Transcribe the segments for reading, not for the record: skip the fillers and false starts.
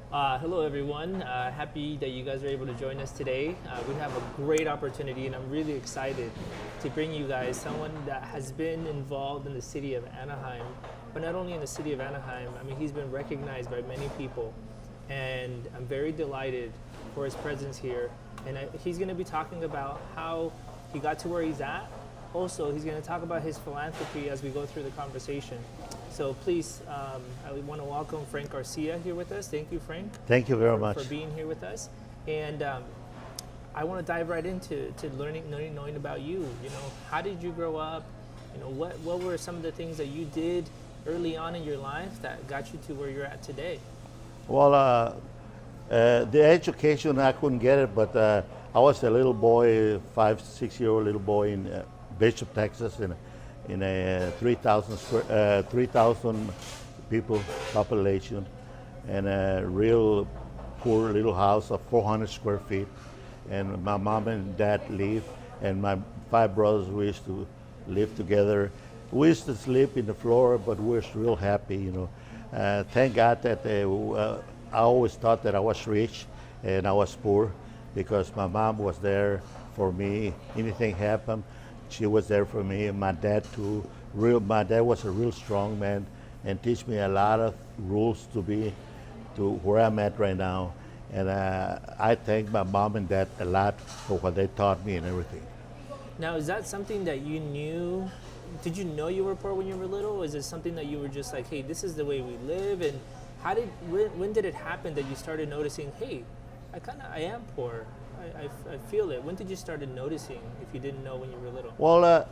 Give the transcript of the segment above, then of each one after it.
Hello, everyone. Happy that you guys are able to join us today. We have a great opportunity, and I'm really excited to bring you guys someone that has been involved in the city of Anaheim, but not only in the city of Anaheim. I mean, he's been recognized by many people, and I'm very delighted for his presence here. And he's going to be talking about how he got to where he's at. Also, he's going to talk about his philanthropy as we go through the conversation. So please, I want to welcome Frank Garcia here with us. Thank you, Frank. Thank you very much. For being here with us. And I want to dive right into knowing about you. You know, how did you grow up? You know, what were some of the things that you did early on in your life that got you to where you're at today? Well, the education, I couldn't get it, but I was a little boy, 5, 6 year old little boy in Bishop, Texas, in a 3,000 people population, and a real poor little house of 400 square feet. And my mom and dad lived, and my 5 brothers, we used to live together. We used to sleep in the floor, but we were real happy, you know. Thank God that I always thought that I was rich and I was poor, because my mom was there for me. Anything happened, she was there for me, and my dad too. My dad was a real strong man and teach me a lot of rules to where I'm at right now. And I thank my mom and dad a lot for what they taught me and everything. Now, is that something that you knew? Did you know you were poor when you were little? Or is it something that you were just like, hey, this is the way we live? And when did it happen that you started noticing, hey, I am poor? I feel it. When did you started noticing if you didn't know when you were little? Well,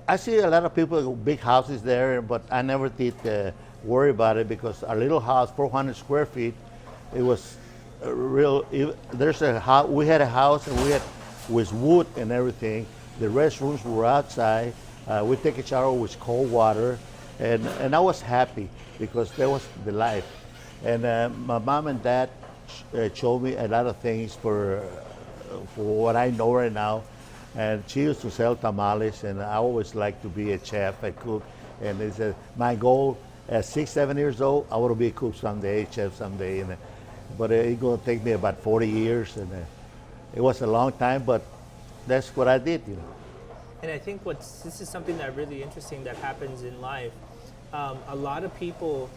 I see a lot of people, big houses there, but I never did worry about it, because our little house, 400 square feet, it was there's a house, we had a house, and we had with wood and everything. The restrooms were outside. We take a shower with cold water, and I was happy because that was the life. And my mom and dad showed me a lot of things for what I know right now. And she used to sell tamales, and I always liked to be a chef, a cook. And it's my goal at 6, 7 years old, I want to be a cook someday, chef someday. But it's going to take me about 40 years, and it was a long time, but that's what I did, you know. And I think this is something that really interesting that happens in life. A lot of people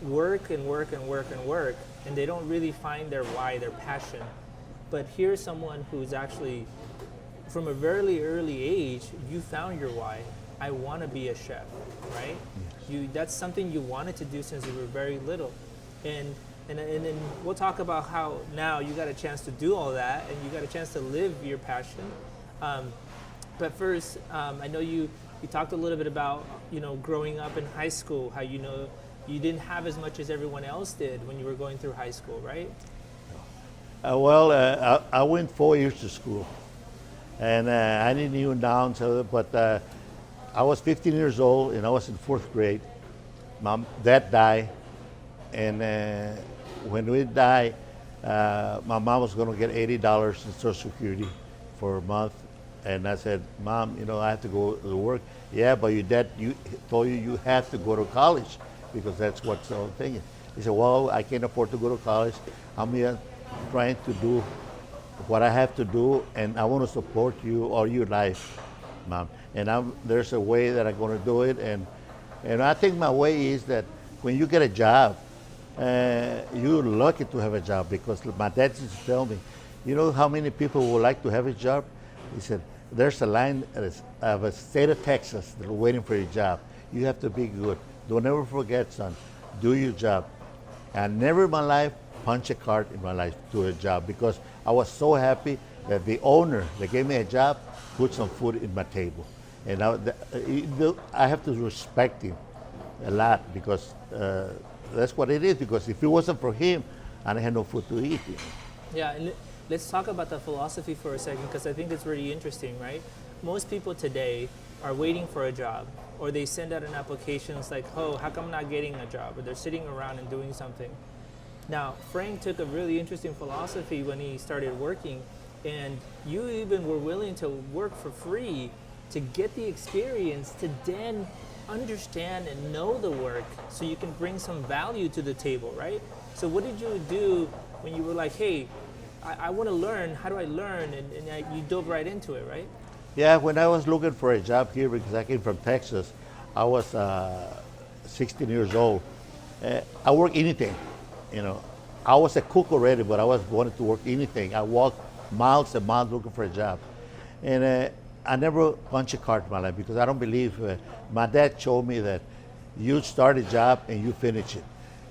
work and work and work and work, and they don't really find their why, their passion. But here's someone who's actually, from a very early age, you found your why. I want to be a chef, right? Yes. That's something you wanted to do since you were very little. And then we'll talk about how now you got a chance to do all that, and you got a chance to live your passion. But first, I know you talked a little bit about, you know, growing up in high school, how you didn't have as much as everyone else did when you were going through high school, right? I went 4 years to school, and I didn't even down, but I was 15 years old, and I was in 4th grade. Dad died, and when we died, my mom was going to get $80 in Social Security for a month. And I said, Mom, you know, I have to go to work. Yeah, but your dad told you have to go to college, because that's what's the thing. He said, well, I can't afford to go to college. I'm here trying to do what I have to do, and I want to support you all your life, Mom. And there's a way that I'm going to do it. And I think my way is that when you get a job, you're lucky to have a job, because my dad used to tell me, you know how many people would like to have a job? He said, there's a line of a state of Texas that are waiting for your job. You have to be good. Don't ever forget, son. Do your job. I never in my life punched a card in my life to a job, because I was so happy that the owner that gave me a job put some food in my table. And I have to respect him a lot, because that's what it is. Because if it wasn't for him, I had no food to eat. You know? Yeah, and let's talk about the philosophy for a second, because I think it's really interesting, right? Most people today are waiting for a job, or they send out an application. It's like, oh, how come I'm not getting a job? Or they're sitting around and doing something. Now, Frank took a really interesting philosophy when he started working, and you even were willing to work for free to get the experience to then understand and know the work so you can bring some value to the table, right? So what did you do when you were like, hey, I want to learn, how do I learn? And you dove right into it, right? Yeah, when I was looking for a job here, because I came from Texas, I was 16 years old. I work anything, you know. I was a cook already, but I was wanted to work anything. I walked miles and miles looking for a job. And I never punched a card in my life because I don't believe, my dad showed me that you start a job and you finish it.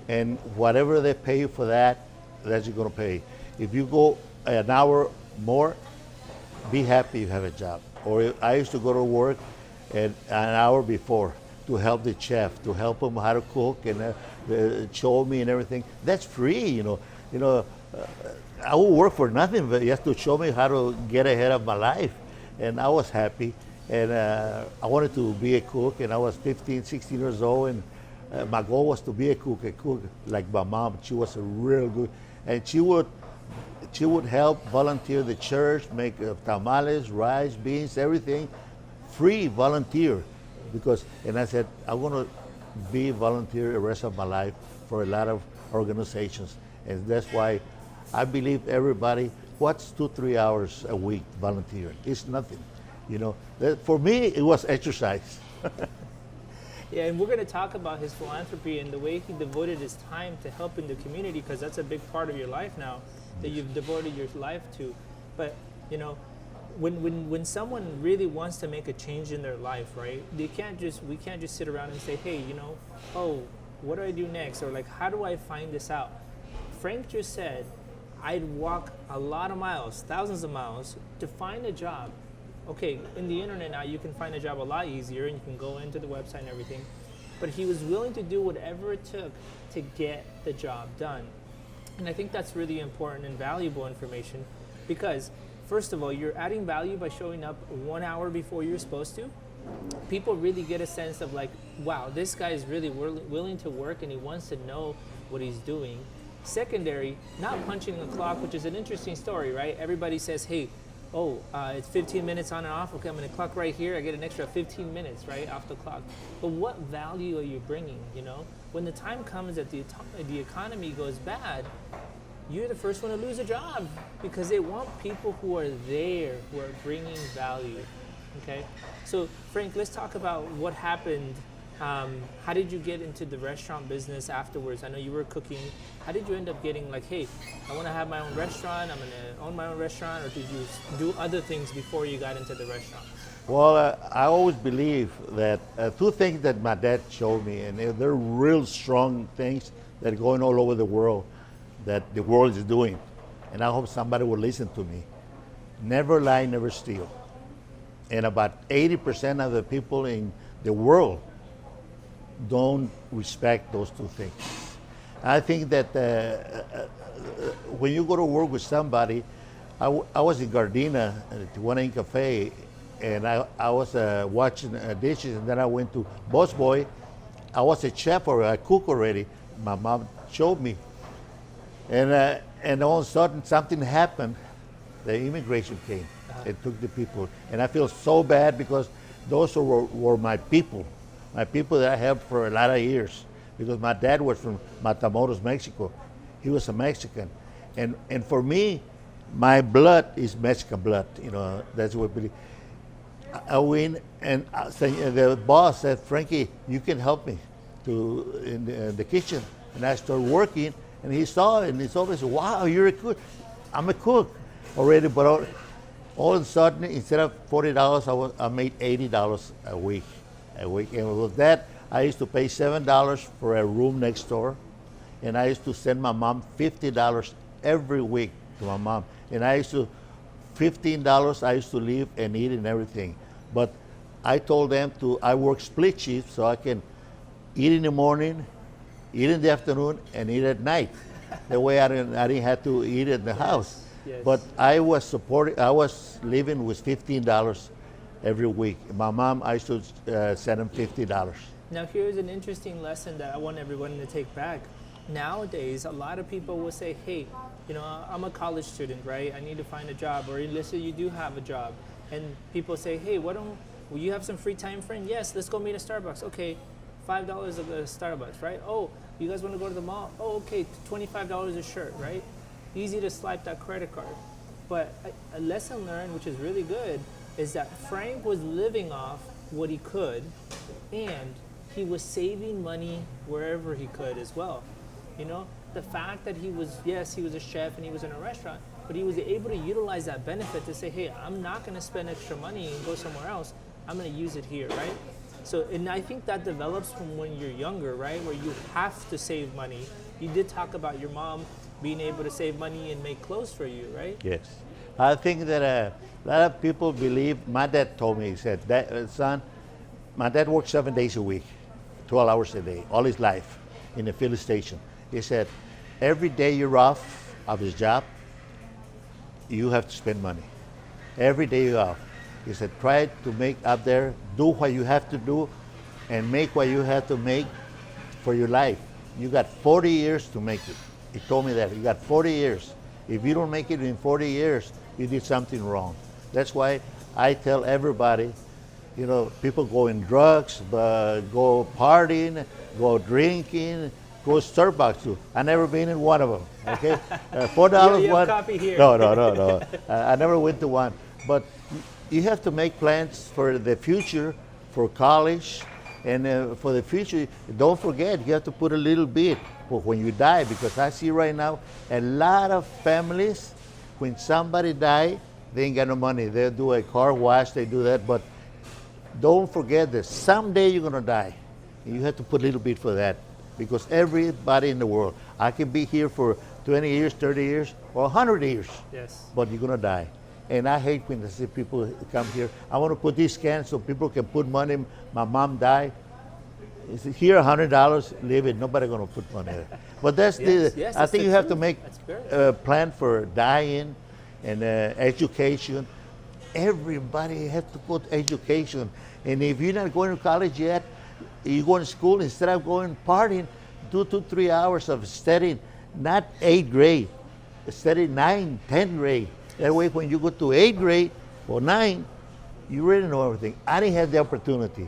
And whatever they pay you for that, that's you're gonna pay. If you go an hour more, be happy you have a job. Or I used to go to work an hour before to help the chef, to help him how to cook and show me and everything. That's free, you know. I would work for nothing, but just to show me how to get ahead of my life. And I was happy. And I wanted to be a cook, and I was 15, 16 years old, and my goal was to be a cook like my mom. She was a real good, and she would help volunteer the church, make tamales, rice, beans, everything, free volunteer. And I said, I want to be volunteer the rest of my life for a lot of organizations. And that's why I believe everybody, what's 2-3 hours a week volunteering? It's nothing, you know. For me, it was exercise. Yeah, and we're going to talk about his philanthropy and the way he devoted his time to helping the community, because that's a big part of your life now that you've devoted your life to. But, you know, when someone really wants to make a change in their life, right, we can't just sit around and say, hey, you know, oh, what do I do next? Or like, how do I find this out? Frank just said, I'd walk a lot of miles, thousands of miles, to find a job. Okay, in the internet now, you can find a job a lot easier, and you can go into the website and everything. But he was willing to do whatever it took to get the job done. And I think that's really important and valuable information, because first of all, you're adding value by showing up 1 hour before you're supposed to. People really get a sense of like, wow, this guy is really willing to work and he wants to know what he's doing. Secondary, not punching the clock, which is an interesting story, right? Everybody says, hey, it's 15 minutes on and off. Okay, I'm going to clock right here. I get an extra 15 minutes, right, off the clock. But what value are you bringing, you know? When the time comes that the economy goes bad, you're the first one to lose a job, because they want people who are there, who are bringing value, okay? So, Frank, let's talk about what happened. How did you get into the restaurant business afterwards? I know you were cooking. How did you end up getting like, hey, I want to have my own restaurant, I'm going to own my own restaurant, or did you do other things before you got into the restaurant? Well, I always believe that two things that my dad showed me, and they're real strong things that are going all over the world, that the world is doing. And I hope somebody will listen to me. Never lie, never steal. And about 80% of the people in the world don't respect those two things. I think that when you go to work with somebody, I was in Gardena at the One Cafe, and I was watching dishes, and then I went to Boss Boy. I was a chef or a cook already. My mom showed me. And all of a sudden something happened. The immigration came and took the people. And I feel so bad because those were my people that I helped for a lot of years. Because my dad was from Matamoros, Mexico. He was a Mexican. And for me, my blood is Mexican blood. You know, that's what I believe. I went, and the boss said, Frankie, you can help me in the kitchen. And I started working, and he saw it, and he told me, wow, you're a cook. I'm a cook already, but all of a sudden, instead of $40, I made $80 a week. And with that, I used to pay $7 for a room next door, and I used to send my mom $50 every week to my mom. And I used to, $15 I used to leave and eat and everything. But I told them I work split shift so I can eat in the morning, eat in the afternoon, and eat at night. That way I didn't have to eat in the house. Yes. But I was living with $15 every week. My mom, I used to send them $50. Now here's an interesting lesson that I want everyone to take back. Nowadays, a lot of people will say, hey, you know, I'm a college student, right? I need to find a job. Or let's say you do have a job. And people say, hey, why don't Will you have some free time, friend? Yes, let's go meet at Starbucks. Okay, $5 at the Starbucks, right? Oh, you guys want to go to the mall? Oh, okay, $25 a shirt, right? Easy to swipe that credit card. But a lesson learned, which is really good, is that Frank was living off what he could, and he was saving money wherever he could as well. You know, the fact that he was, yes, he was a chef and he was in a restaurant, but he was able to utilize that benefit to say, hey, I'm not going to spend extra money and go somewhere else. I'm going to use it here, right? So, and I think that develops from when you're younger, right? Where you have to save money. You did talk about your mom being able to save money and make clothes for you, right? Yes. I think that a lot of people believe, my dad told me, he said, son, my dad worked 7 days a week, 12 hours a day, all his life in a filling station. He said, every day you're off of his job, you have to spend money. Every day you're off. He said, try to make up there, do what you have to do, and make what you have to make for your life. You got 40 years to make it. He told me that. You got 40 years. If you don't make it in 40 years, you did something wrong. That's why I tell everybody, you know, people go in drugs, go partying, go drinking, go Starbucks too. I never been in one of them. Okay, $4 you one. have copy here. No. I never went to one. But you have to make plans for the future, for college, and for the future. Don't forget, you have to put a little bit for when you die, because I see right now a lot of families, when somebody die, they ain't got no money. They do a car wash, they do that, but don't forget that someday you're gonna die. You have to put a little bit for that, because everybody in the world, I can be here for 20 years, 30 years, or 100 years, Yes. but you're gonna die. And I hate when I see people come here. I want to put these cans so people can put money. My mom died. He said, here, $100, leave it. Nobody gonna put money there. But that's Yes, I that's think the you have to truth. make That's great. a plan for dying and education. Everybody has to put education. And if you're not going to college yet, you go to school, instead of going partying, 2 to 3 hours of studying, not 8th grade, study 9, 10th grade. That way when you go to 8th grade or 9, you really know everything. I didn't have the opportunity.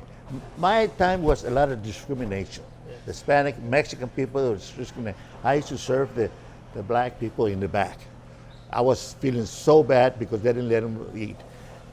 My time was a lot of discrimination. Hispanic, Mexican people was discriminated. I used to serve the black people in the back. I was feeling so bad because they didn't let them eat.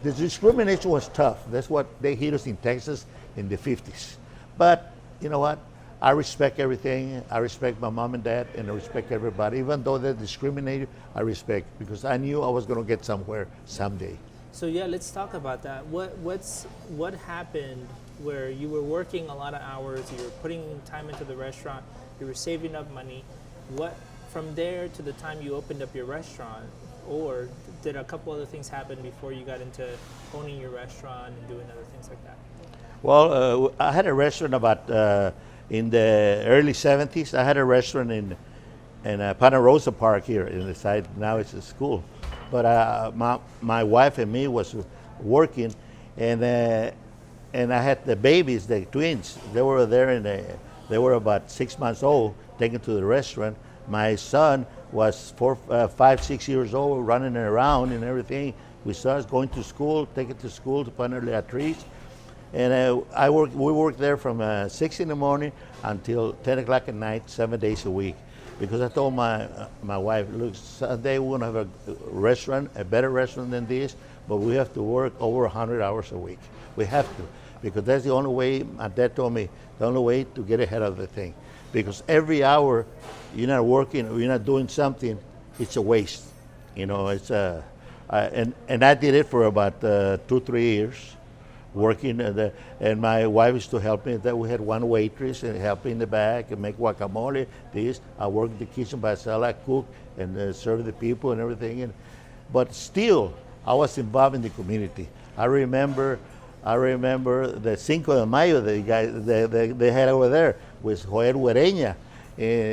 The discrimination was tough. That's what they hit us in Texas in the 50s. But you know what? I respect everything. I respect my mom and dad, and I respect everybody. Even though they're discriminated, I respect, because I knew I was going to get somewhere someday. So yeah, let's talk about that. What happened where you were working a lot of hours, you were putting time into the restaurant, you were saving up money. What from there to the time you opened up your restaurant, or did a couple other things happen before you got into owning your restaurant and doing other things like that? Well, I had a restaurant about in the early 70s. I had a restaurant in Pana Rosa Park here in the side. Now it's a school. But my wife and me was working, and I had the babies, the twins. They were there, and they were about 6 months old, taken to the restaurant. My son was 5, 6 years old, running around and everything. We started going to school, taken to school to Pana Beatriz. And we worked there from 6 in the morning until 10 o'clock at night, 7 days a week. Because I told my wife, look, someday we're gonna have a restaurant, a better restaurant than this, but we have to work over 100 hours a week. We have to, because that's the only way, my dad told me, the only way to get ahead of the thing. Because every hour you're not working or you're not doing something, it's a waste. You know, it's and I did it for about 2, 3 years. Working, and my wife used to help me. That we had one waitress and help me in the back and make guacamole. I worked in the kitchen by myself. I cook and serve the people and everything. But still, I was involved in the community. I remember the Cinco de Mayo they had over there with Joel Huereña,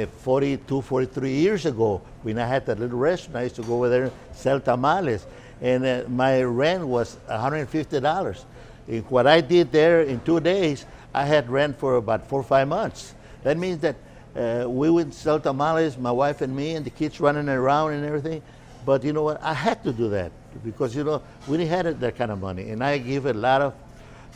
42, 43 years ago. When I had that little restaurant, I used to go over there and sell tamales, and my rent was $150. What I did there in 2 days, I had rent for about 4 or 5 months. That means that we would sell tamales, my wife and me, and the kids running around and everything. But you know what? I had to do that because, you know, we didn't have that kind of money. And I give a lot of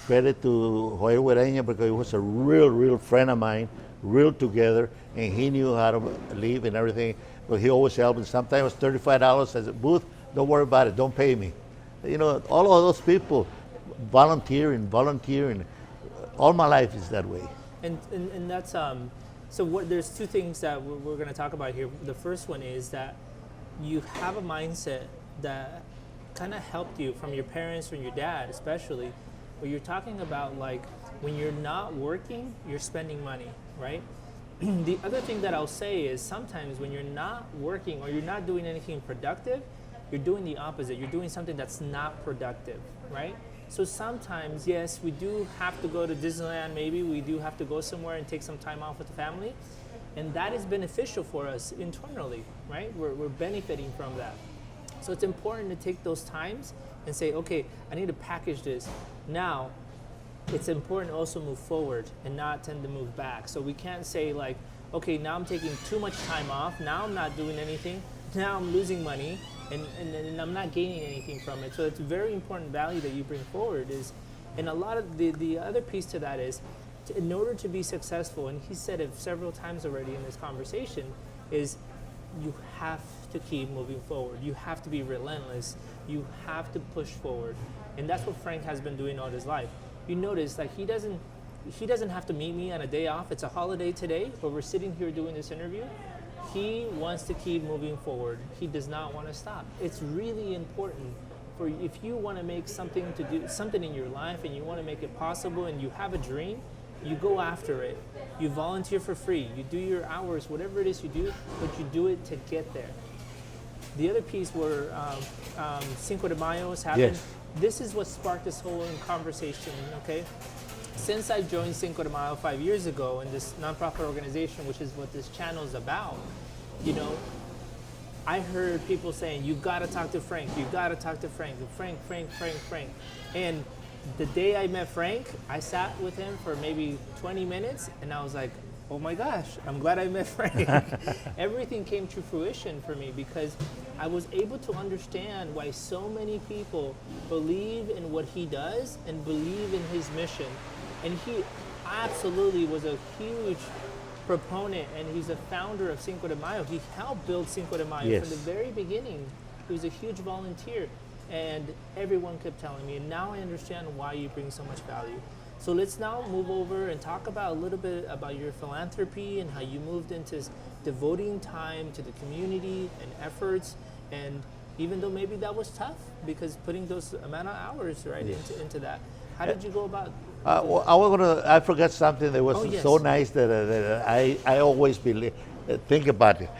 Credit to Joel Guereña because he was a real friend of mine, real together, and he knew how to live and everything. But he always helped me. Sometimes it was $35 as a booth. Don't worry about it. Don't pay me. You know, all of those people volunteering. All my life is that way. And that's so what, there's two things that we're going to talk about here. The first one is that you have a mindset that kind of helped you from your parents, from your dad especially, where you're talking about like when you're not working, you're spending money, right? The other thing that I'll say is sometimes when you're not working or you're not doing anything productive, you're doing the opposite. You're doing something that's not productive, right? So sometimes, yes, we do have to go to Disneyland, maybe we do have to go somewhere and take some time off with the family, and that is beneficial for us internally, right? We're benefiting from that. So it's important to take those times and say, okay, I need to package this. Now, it's important to also move forward and not tend to move back. So we can't say like, okay, now I'm taking too much time off, now I'm not doing anything, now I'm losing money, and I'm not gaining anything from it. So it's a very important value that you bring forward is, and a lot of the other piece to that is, in order to be successful, and he said it several times already in this conversation, is you have to keep moving forward. You have to be relentless. You have to push forward. And that's what Frank has been doing all his life. You notice like he doesn't have to meet me on a day off. It's a holiday today, but we're sitting here doing this interview. He wants to keep moving forward. He does not want to stop. It's really important for if you want to make something in your life and you want to make it possible and you have a dream, you go after it. You volunteer for free. You do your hours, whatever it is you do, but you do it to get there. The other piece where Cinco de Mayo has happened, Yes. This is what sparked this whole conversation, okay? Since I joined Cinco de Mayo 5 years ago in this nonprofit organization, which is what this channel is about, you know, I heard people saying, you gotta talk to Frank, you gotta talk to Frank, Frank. And the day I met Frank, I sat with him for maybe 20 minutes and I was like, oh my gosh, I'm glad I met Frank. Everything came to fruition for me because I was able to understand why so many people believe in what he does and believe in his mission. And he absolutely was a huge proponent and he's a founder of Cinco de Mayo. He helped build Cinco de Mayo Yes. from the very beginning. He was a huge volunteer and everyone kept telling me, and now I understand why you bring so much value. So let's now move over and talk about a little bit about your philanthropy and how you moved into devoting time to the community and efforts. And even though maybe that was tough because putting those amount of hours right Yes. into that, how did you go about? I forgot something that was Oh, yes. so nice that I always think about it.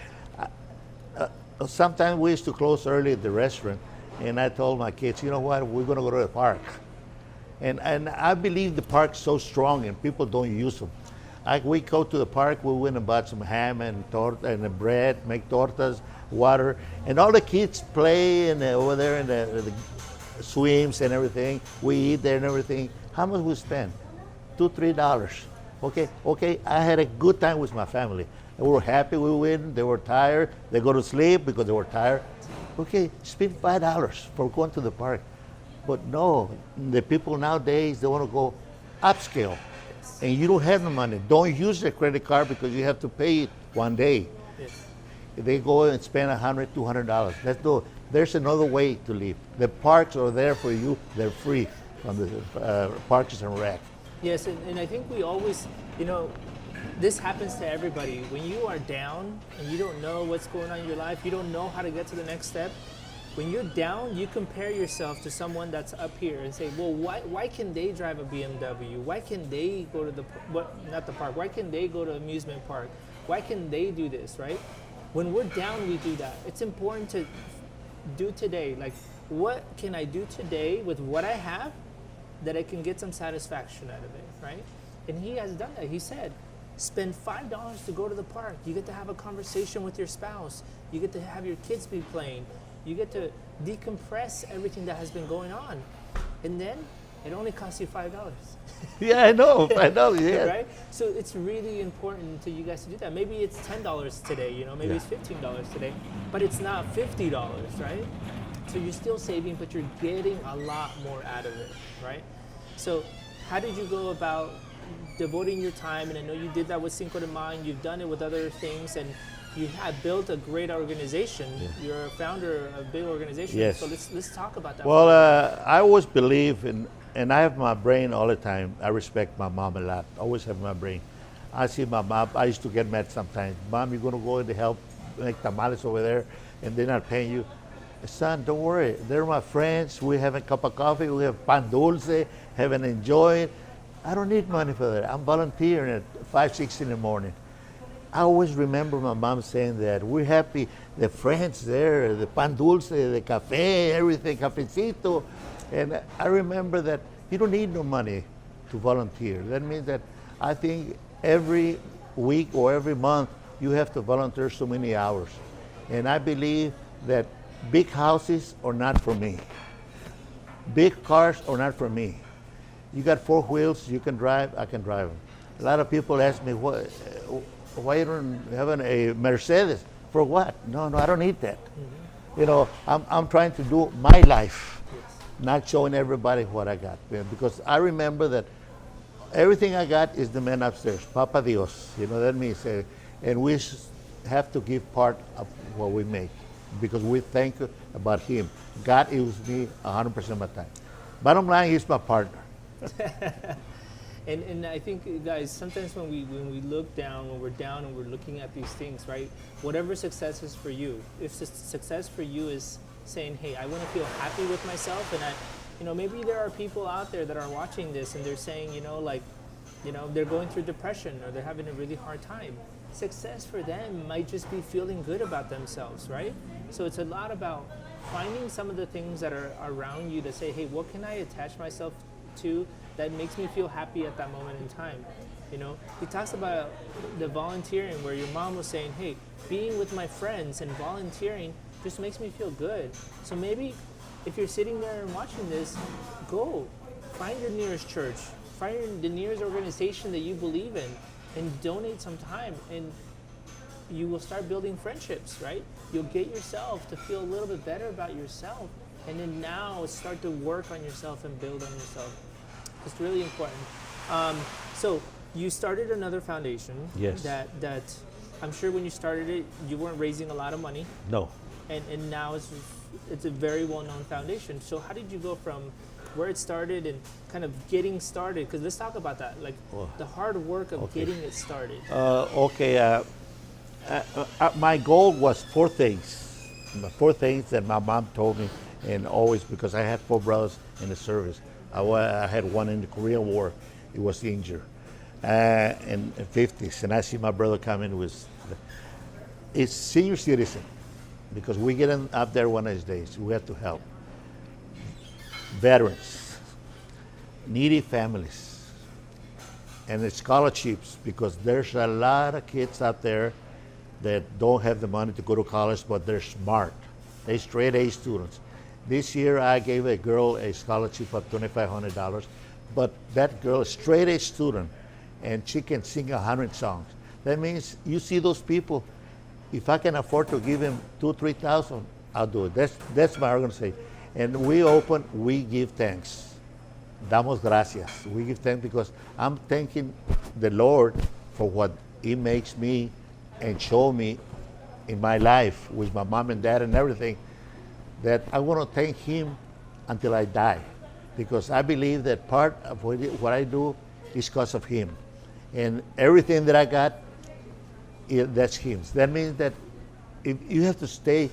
Sometimes we used to close early at the restaurant, and I told my kids, you know what, we're going to go to the park. And I believe the park's so strong and people don't use them. We go to the park, we went and bought some ham and bread, make tortas, water, and all the kids play and over there in the swims and everything. We eat there and everything. How much we spend? $2-3. Okay. I had a good time with my family. They were happy we win. They were tired. They go to sleep because they were tired. Okay, spend $5 for going to the park. But no, the people nowadays, they want to go upscale. And you don't have the money. Don't use the credit card because you have to pay it one day. Yes. They go and spend $100, $200. There's another way to live. The parks are there for you. They're free from the Parks and Rec. Yes, and I think we always, this happens to everybody. When you are down and you don't know what's going on in your life, you don't know how to get to the next step, when you're down, you compare yourself to someone that's up here and say, well, why can they drive a BMW? Why can they go to not the park, why can they go to amusement park? Why can they do this, right? When we're down, we do that. It's important to do today. Like, what can I do today with what I have that I can get some satisfaction out of it, right? And he has done that. He said, spend $5 to go to the park. You get to have a conversation with your spouse. You get to have your kids be playing. You get to decompress everything that has been going on. And then it only costs you $5. Yeah, I know, yeah. Right? So it's really important to you guys to do that. Maybe it's $10 today, maybe it's $15 today, but it's not $50, right? So you're still saving, but you're getting a lot more out of it, right? So how did you go about devoting your time? And I know you did that with Cinco de Mayo, and you've done it with other things, and you have built a great organization. Yeah. You're a founder of a big organization. Yes. So let's talk about that. Well, I always believe in, and I have my brain all the time. I respect my mom a lot. Always have my brain. I see my mom. I used to get mad sometimes. Mom, you're gonna go in to help make tamales over there, and they're not paying you. Son, don't worry. They're my friends. We have a cup of coffee. We have pan dulce. Have and enjoy it. I don't need money for that. I'm volunteering at 5, 6 in the morning. I always remember my mom saying that. We're happy. The friends there, the pan dulce, the cafe, everything, cafecito. And I remember that you don't need no money to volunteer. That means that I think every week or every month you have to volunteer so many hours. And I believe that big houses are not for me. Big cars are not for me. You got 4 wheels, you can drive, I can drive them. A lot of people ask me, why you don't have a Mercedes? For what? No, I don't need that. Mm-hmm. You know, I'm trying to do my life, not showing everybody what I got. Because I remember that everything I got is the man upstairs, Papa Dios. You know, that means, and we have to give part of what we make because we think about him. God is me 100% of my time. Bottom line, he's my partner. And I think, guys, sometimes when we look down, when we're down and we're looking at these things, right? Whatever success is for you, if success for you is saying, hey, I want to feel happy with myself, and maybe there are people out there that are watching this and they're saying, they're going through depression or they're having a really hard time. Success for them might just be feeling good about themselves, right? So it's a lot about finding some of the things that are around you to say, hey, what can I attach myself to that makes me feel happy at that moment in time? He talks about the volunteering where your mom was saying, hey, being with my friends and volunteering just makes me feel good. So maybe if you're sitting there and watching this, go find your nearest church, find the nearest organization that you believe in, and donate some time, and you will start building friendships, right? You'll get yourself to feel a little bit better about yourself, and then now start to work on yourself and build on yourself. It's really important. So you started another foundation. Yes. That I'm sure when you started it, you weren't raising a lot of money. No. And now it's a very well-known foundation. So how did you go from where it started and kind of getting started? Because let's talk about that, like the hard work of getting it started. My goal was 4 things. 4 things that my mom told me, and always, because I had 4 brothers in the service. I had one in the Korean War. He was injured in the 50s, and I see my brother coming with. It's senior citizen, because we get up there one of these days. We have to help veterans, needy families, and the scholarships, because there's a lot of kids out there that don't have the money to go to college, but they're smart. They're straight A students. This year I gave a girl a scholarship of $2,500, but that girl is straight A student, and she can sing 100 songs. That means you see those people, if I can afford to give him $2,000, $3,000, I'll do it. That's my organization. And we give thanks. Damos gracias. We give thanks because I'm thanking the Lord for what He makes me and show me in my life with my mom and dad and everything, that I want to thank Him until I die, because I believe that part of what I do is because of Him. And everything that I got, that's Him. That means that if you have to stay,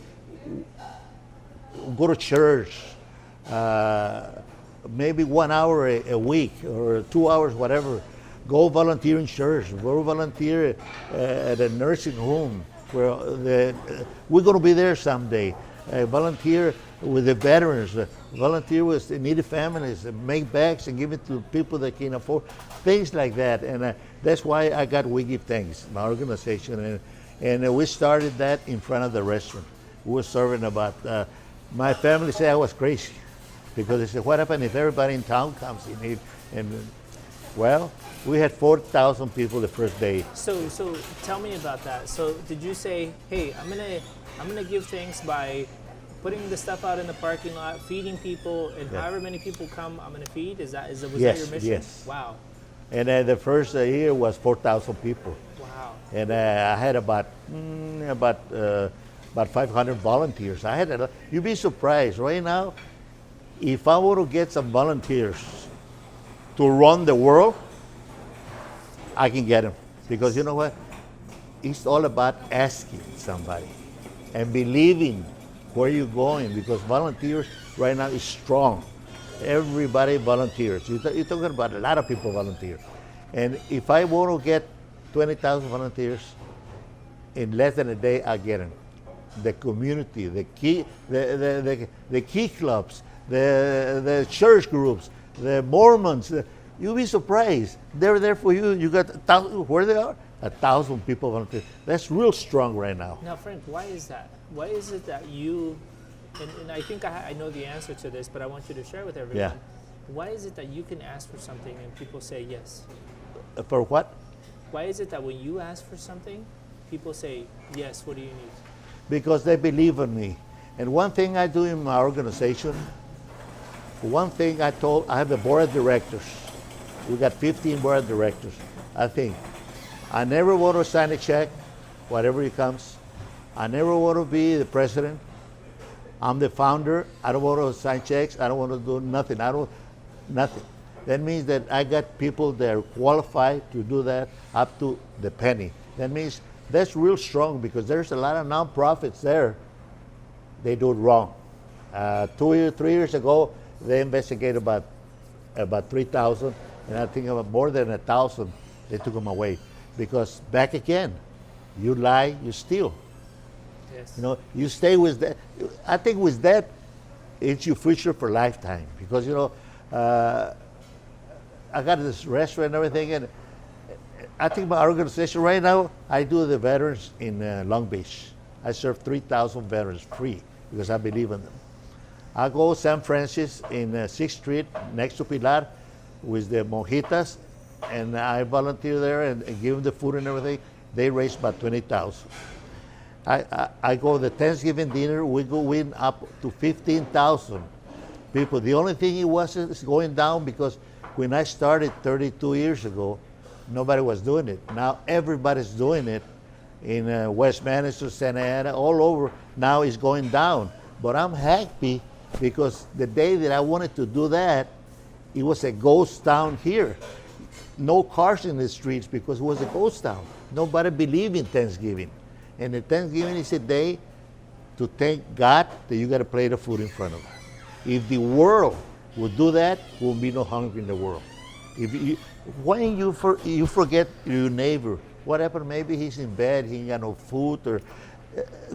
go to church, maybe 1 hour a week or 2 hours, whatever. Go volunteer in church. Go volunteer at a nursing home where we're going to be there someday. Volunteer with the veterans. Volunteer with the needy families. Make bags and give it to people that can afford. Things like that. And that's why I got We Give Thanks, my organization. And we started that in front of the restaurant. We were serving about. My family said I was crazy, because they said, what happened if everybody in town comes in? Well, we had 4,000 people the first day. So tell me about that. So did you say, hey, I'm gonna give thanks by putting the stuff out in the parking lot, feeding people, and Yeah. however many people come, I'm going to feed. Was that Yes, your mission? yes. Wow. And the first year was 4,000 people. Wow. And I had about 500 volunteers. I had you'd be surprised right now if I were to get some volunteers to run the world, I can get them because you know what? It's all about asking somebody and believing where you're going because volunteers right now is strong. Everybody volunteers. You're talking about a lot of people volunteer. And if I want to get 20,000 volunteers, in less than a day, I get them. The community, the key clubs, the church groups, the Mormons. You'll be surprised. They're there for you. You got 1,000, where they are? 1,000 people volunteer. That's real strong right now. Now, Frank, why is that? Why is it that you, and I think I know the answer to this, but I want you to share with everyone. Yeah. Why is it that you can ask for something and people say yes? For what? Why is it that when you ask for something, people say, yes, what do you need? Because they believe in me. And one thing I do in my organization, one thing I have a board of directors. We got 15 board of directors. I think I never want to sign a check, whatever it comes. I never want to be the president. I'm the founder. I don't want to sign checks. I don't want to do nothing. Nothing. That means that I got people that are qualified to do that up to the penny. That means that's real strong because there's a lot of nonprofits there. They do it wrong. 3 years ago, they investigated about 3,000, and I think about more than 1,000. They took them away because back again, you lie, you steal. Yes. You know, you stay with that. I think with that, it's your future for lifetime because you know. I got this restaurant and everything, and I think my organization right now, I do the veterans in Long Beach. I serve 3,000 veterans free because I believe in them. I go San Francisco in 6th Street next to Pilar with the mojitas, and I volunteer there and give them the food and everything. They raise about 20,000. I go the Thanksgiving dinner, we go in up to 15,000 people. The only thing it was is going down because when I started 32 years ago, nobody was doing it. Now everybody's doing it in Westminster, Santa Ana, all over. Now it's going down. But I'm happy because the day that I wanted to do that, it was a ghost town here. No cars in the streets because it was a ghost town. Nobody believed in Thanksgiving. And the Thanksgiving is a day to thank God that you got a plate of food in front of us. If the world would do that, there will be no hunger in the world. When you forget your neighbor, what happened? Maybe he's in bed, he ain't got no food, or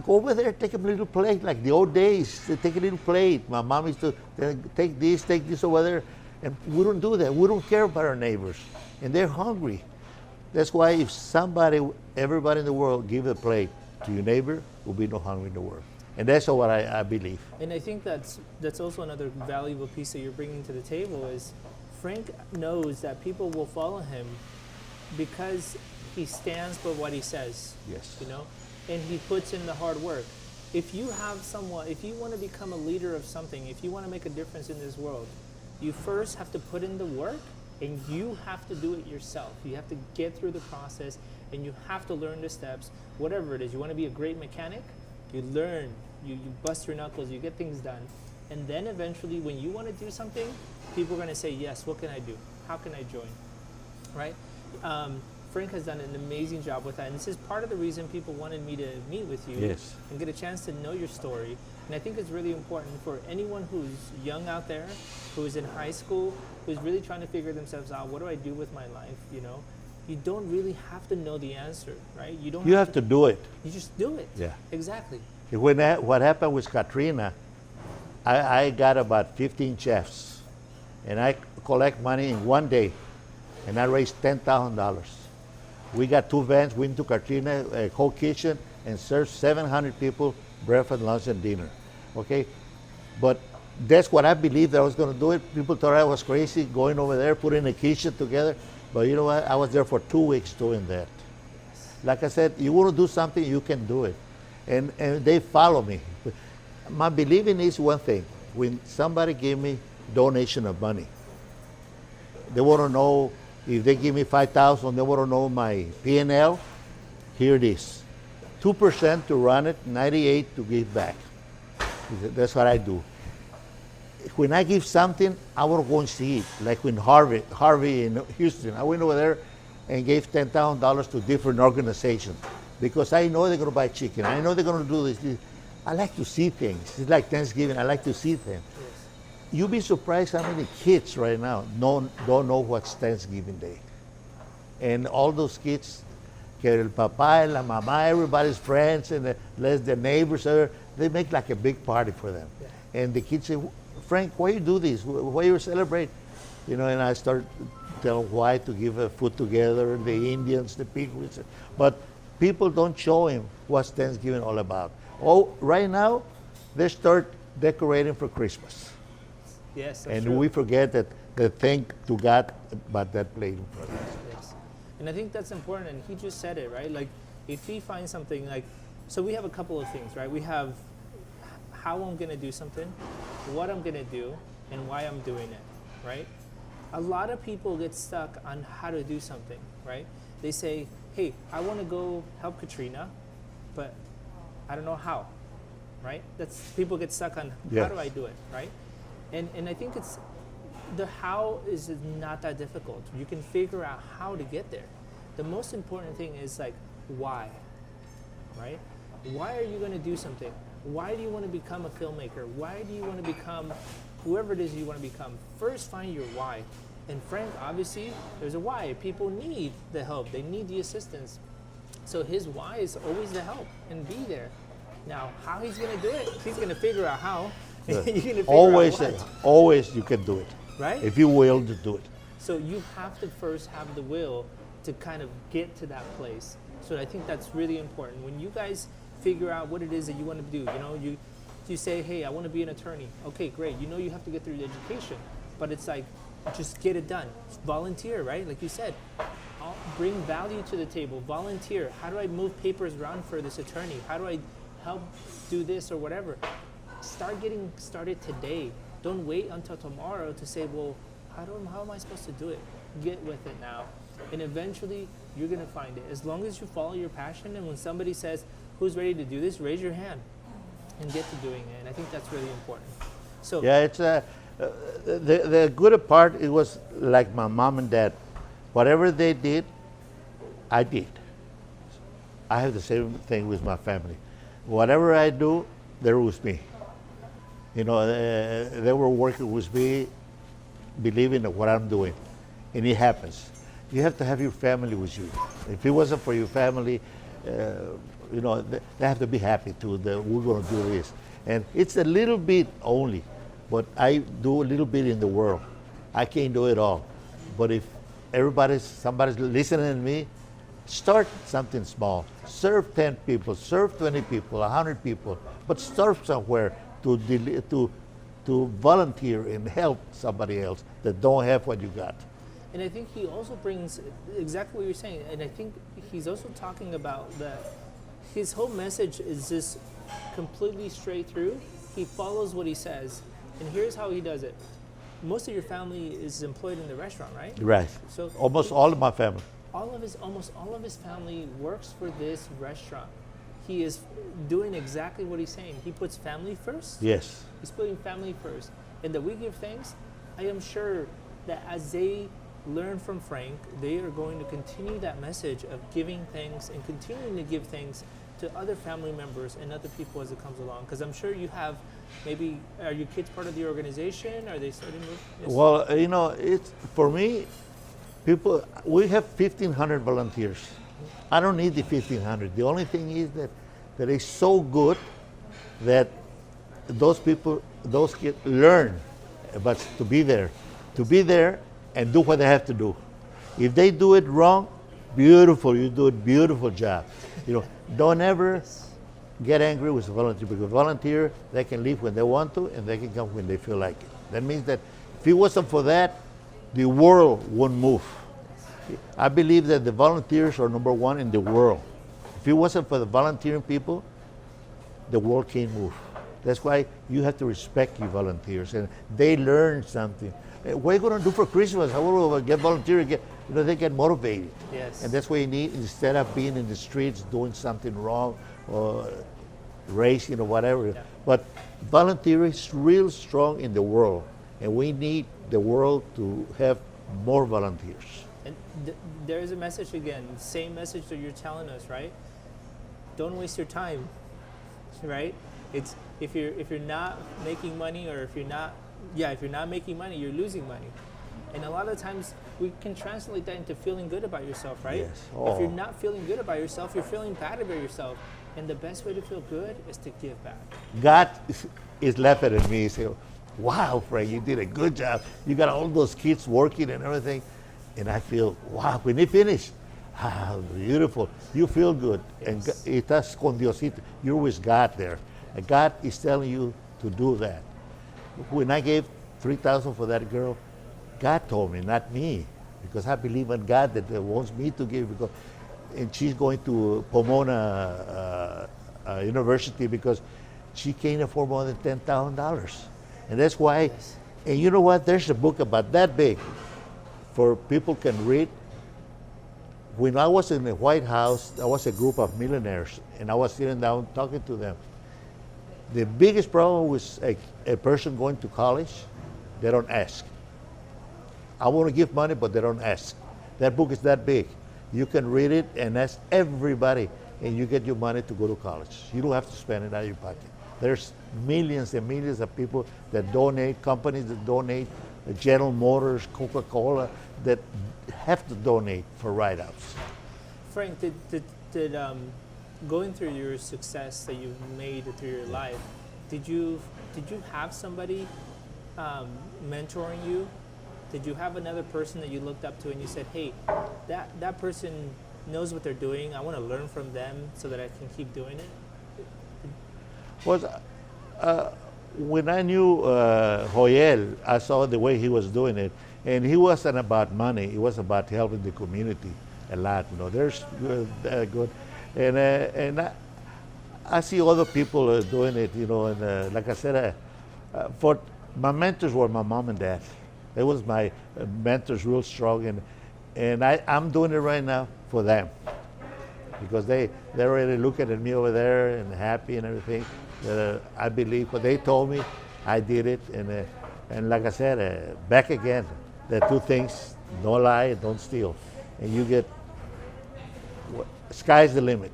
go over there, take a little plate, like the old days. They take a little plate. My mom used to take this over there, and we don't do that. We don't care about our neighbors, and they're hungry. That's why if everybody in the world give a plate to your neighbor, there will be no hunger in the world. And that's what I believe. And I think that's also another valuable piece that you're bringing to the table is Frank knows that people will follow him because he stands by what he says. Yes. You know, and he puts in the hard work. If you want to become a leader of something, if you want to make a difference in this world, you first have to put in the work and you have to do it yourself. You have to get through the process and you have to learn the steps, whatever it is. You want to be a great mechanic? You learn, you bust your knuckles, you get things done. And then eventually when you want to do something, people are going to say, yes, what can I do? How can I join? Right? Frank has done an amazing job with that. And this is part of the reason people wanted me to meet with you Yes. and get a chance to know your story. And I think it's really important for anyone who's young out there, who is in high school, who's really trying to figure themselves out. What do I do with my life? You know, you don't really have to know the answer, right? You have to do it. You just do it. Yeah. Exactly. What happened with Katrina, I got about 15 chefs, and I collect money in one day, and I raised $10,000. We got 2 vans, went to Katrina, a whole kitchen, and served 700 people breakfast, lunch, and dinner. Okay, but that's what I believed that I was going to do it. People thought I was crazy going over there, putting a kitchen together. But you know what? I was there for 2 weeks doing that. Like I said, you want to do something, you can do it. And they follow me. my believing is one thing. When somebody give me donation of money, they want to know if they give me 5,000, they want to know my P&L. Here it is. 2% to run it, 98 to give back. That's what I do. When I give something, I want to go and see it. Like when Harvey in Houston, I went over there and gave $10,000 to different organizations because I know they're going to buy chicken. I know they're going to do this. I like to see things. It's like Thanksgiving. I like to see things. Yes. You'd be surprised how many kids right now don't know what's Thanksgiving Day. And all those kids, que el papá, la mamá, everybody's friends, and the neighbors, they make like a big party for them. Yeah. And the kids say, Frank, why you do this? Why you celebrate? You know, and I start telling why to give food together, the Indians, the people. But people don't show him what's Thanksgiving all about. Oh, right now, they start decorating for Christmas. Yes, and true. we forget that the thank to God about that plate for us. Yes. And I think that's important, and he just said it, right? Like, if he finds something, like, so we have a couple of things, right? We have how I'm going to do something, what I'm going to do, and why I'm doing it, right? A lot of people get stuck on how to do something, right? They say, hey, I want to go help Katrina, but I don't know how, right? That's people get stuck on how do I do it, right? And I think it's the how is not that difficult. You can figure out how to get there. The most important thing is like why, right? Why are you going to do something? Why do you want to become a filmmaker? Why do you want to become whoever it is you want to become? First, find your why. And Frank, obviously, there's a why. People need the help. They need the assistance. So his why is always to help and be there. Now, how he's going to do it, he's going to figure out how. You're going to figure out what. Always you can do it. Right? If you will to do it. So you have to first have the will to kind of get to that place. So I think that's really important. When you guys figure out what it is that you want to do, you know, you say, hey, I want to be an attorney. Okay, great. You know you have to get through the education. But it's like, just get it done. Volunteer, right? Like you said, I'll bring value to the table. Volunteer. How do I move papers around for this attorney? How do I help do this or whatever? Start getting started today. Don't wait until tomorrow to say, well, how am I supposed to do it? Get with it now. And eventually, you're going to find it. As long as you follow your passion, and when somebody says, who's ready to do this, raise your hand and get to doing it. And I think that's really important. So yeah, it's the good part, it was like my mom and dad. Whatever they did, I did. I have the same thing with my family. Whatever I do, they're with me. You know, they were working with me, believing in what I'm doing, and it happens. You have to have your family with you. If it wasn't for your family, you know, they have to be happy too that we're going to do this. And it's a little bit only, but I do a little bit in the world. I can't do it all. But if somebody's listening to me, start something small. Serve 10 people, serve 20 people, 100 people, but start somewhere to volunteer and help somebody else that don't have what you got. And I think he also brings exactly what you're saying. And I think he's also talking about that his whole message is just completely straight through. He follows what he says. And here's how he does it. Most of your family is employed in the restaurant, right? Right. So almost all of my family. Almost all of his family works for this restaurant. He is doing exactly what he's saying. He puts family first. Yes. He's putting family first. And that we give thanks, I am sure that as they learn from Frank, they are going to continue that message of giving thanks and continuing to give thanks to other family members and other people as it comes along. Because I'm sure you have, maybe, are your kids part of the organization? Are they starting with this? Well, you know, it's for me, we have 1,500 volunteers. I don't need the 1,500. The only thing is that it's so good that those kids learn, but to be there and do what they have to do. If they do it wrong, beautiful, you do a beautiful job. You know, don't ever get angry with a volunteer, because volunteer, they can leave when they want to and they can come when they feel like it. That means that if it wasn't for that, the world wouldn't move. I believe that the volunteers are number one in the world. If it wasn't for the volunteering people, the world can't move. That's why you have to respect your volunteers, and they learn something. What are you going to do for Christmas? How will we get volunteers? They get motivated. Yes. And that's what you need, instead of being in the streets doing something wrong or racing or whatever. Yeah. But volunteering is real strong in the world, and we need the world to have more volunteers. And there is a message again, same message that you're telling us, right? Don't waste your time, right? It's if you're not making money, or if you're not making money, you're losing money. And a lot of times we can translate that into feeling good about yourself, right? Yes. If you're not feeling good about yourself, you're feeling bad about yourself. And the best way to feel good is to give back. God is laughing at me. He said, wow, Frank, you did a good job. You got all those kids working and everything. And I feel, wow, when they finish, beautiful. You feel good. Yes. And estás con Diosito. You're with God there. And God is telling you to do that. When I gave $3,000 for that girl, God told me, not me, because I believe in God that wants me to give. Because, and she's going to Pomona University because she can't afford more than $10,000. And that's why, Yes. and you know what? There's a book about that big for people can read. When I was in the White House, there was a group of millionaires, and I was sitting down talking to them. The biggest problem with a person going to college, they don't ask. I want to give money, but they don't ask. That book is that big. You can read it and ask everybody, and you get your money to go to college. You don't have to spend it out of your pocket. There's millions and millions of people that donate, companies that donate, General Motors, Coca-Cola, that have to donate for write-ups. Frank, did going through your success that you've made through your life, did you have somebody mentoring you? Did you have another person that you looked up to and you said, hey, that person knows what they're doing, I want to learn from them so that I can keep doing it? When I knew Joel, I saw the way he was doing it, and he wasn't about money. It was about helping the community a lot. There's good, and I see other people doing it. And like I said, for my mentors were my mom and dad. They was my mentors, real strong, and I'm doing it right now for them, because they're already looking at me over there and happy and everything. I believe what they told me, I did it, and like I said, back again. The two things: don't lie, don't steal, and you get. Sky's the limit.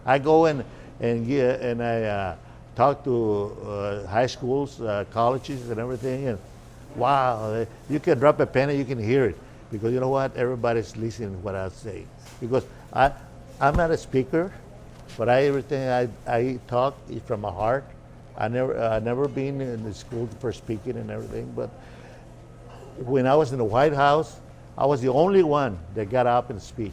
I go and I talk to high schools, colleges, and everything, and wow, you can drop a penny, you can hear it, because you know what? Everybody's listening to what I say. Because I'm not a speaker, but everything I talk is from my heart. I never been in the school for speaking and everything, but when I was in the White House, I was the only one that got up and speak.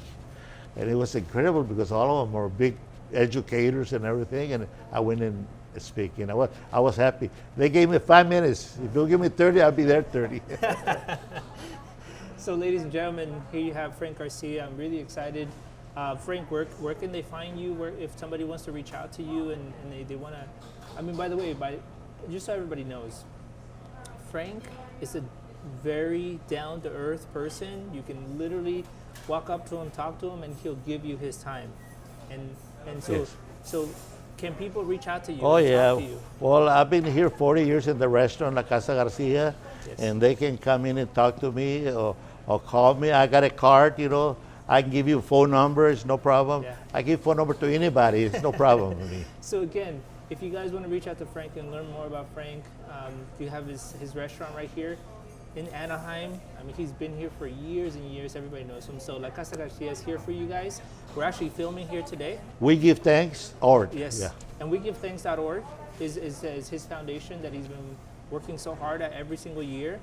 And it was incredible because all of them were big educators and everything, and I went in speaking. I was happy. They gave me 5 minutes. If they'll give me 30, I'll be there 30. So ladies and gentlemen, here you have Frank Garcia. I'm really excited. Frank, where can they find you? If somebody wants to reach out to you and they want to, by the way, just so everybody knows, Frank is a very down-to-earth person. You can literally walk up to him, talk to him, and he'll give you his time. And so, Yes. so can people reach out to you? Oh, and yeah. talk to you? Well, I've been here 40 years in the restaurant, La Casa Garcia, Yes. and they can come in and talk to me or call me. I got a card, I can give you a phone number, it's no problem. Yeah. I give phone number to anybody, it's no problem with me. So again, if you guys want to reach out to Frank and learn more about Frank, you have his restaurant right here in Anaheim. He's been here for years and years. Everybody knows him. So La Casa Garcia is here for you guys. We're actually filming here today. We give thanks, or Yes. yeah. And WeGiveThanks.org is his foundation that he's been working so hard at every single year.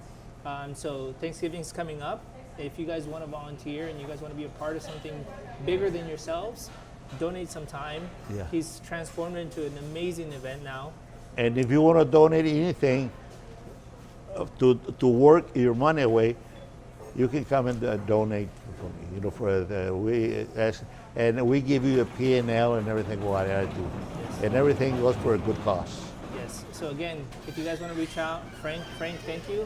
So Thanksgiving's coming up. If you guys want to volunteer and you guys want to be a part of something bigger than yourselves, donate some time. Yeah. He's transformed it into an amazing event now. And if you want to donate anything to work your money away, you can come and donate for me. And we give you a P&L and everything what I do, and everything goes for a good cause. Yes. So again, if you guys want to reach out, Frank, thank you.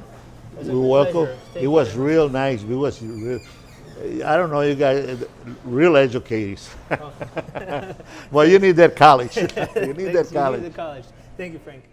It was a You're welcome. pleasure. Thank It you was very much. real nice. It was real, I don't know, you guys, real educators. Well, you need that college. You need that Thanks. You college. need the college. Thank you, Frank.